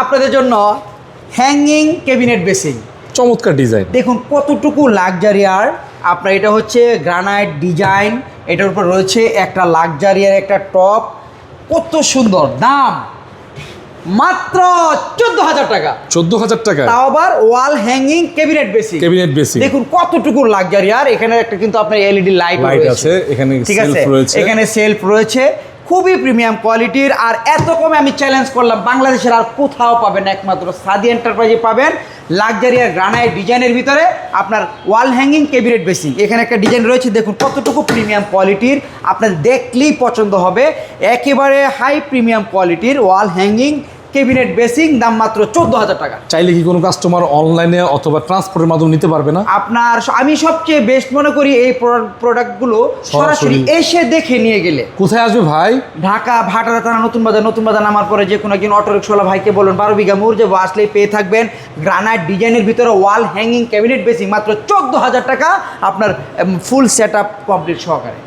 আপনাদের জন্য hanging cabinet basin. চমৎকার ডিজাইন। দেখুন কতটুকু লাক্সারিয়ার। আপনার এটা হচ্ছে গ্রানাইট ডিজাইন, এটার উপর রয়েছে একটা লাক্সারিয়ার একটা টপ। কত সুন্দর। দাম মাত্র 14,000 টাকা। 14,000 টাকা, তাও আবার wall hanging cabinet basin. Cabinet basin. দেখুন কতটুকু লাক্সারিয়ার। এখানে একটা কিন্তু আপনার এলইডি লাইট আছে, এখানে ঠিক আছে, সেলফ রয়েছে, এখানে সেলফ রয়েছে, খুবই প্রিমিয়াম কোয়ালিটির। আর এত কমে আমি চ্যালেঞ্জ করলাম, বাংলাদেশের আর কোথাও পাবেন, একমাত্র সাদি এন্টারপ্রাইজে পাবেন। লাক্সারিয়ার গ্রানাইট ডিজাইনের ভিতরে আপনার ওয়াল হ্যাঙ্গিং ক্যাবিনেট বেসিং। এখানে একটা ডিজাইন রয়েছে, দেখুন কতটুকু প্রিমিয়াম কোয়ালিটির, আপনার দেখলেই পছন্দ হবে। একেবারে হাই প্রিমিয়াম কোয়ালিটির ওয়াল হ্যাঙ্গিং ক্যাবিনেট বেসিং, দাম মাত্র 14,000 টাকা। চাইলে কি কোনো কাস্টমার অনলাইনে অথবা ট্রান্সপোর্টের মাধ্যমে নিতে পারবে না? আপনার আমি সবচেয়ে বেস্ট মনে করি এই প্রোডাক্টগুলো সরাসরি এসে দেখে নিয়ে গেলে। কোথায় আসবে ভাই? ঢাকা ভাটারা থানা, নতুন বাজার নামার পরে যে কোনো একজন অটোরিক্সাওয়ালা ভাইকে বলুন 12 বিঘা মোড় যে আসলেই পেয়ে থাকবেন গ্রানাইট ডিজাইনের ভিতরে ওয়াল হ্যাঙ্গিং ক্যাবিনেট বেসিং, মাত্র 14,000 টাকা, আপনার ফুল সেট আপ কমপ্লিট সহকারে।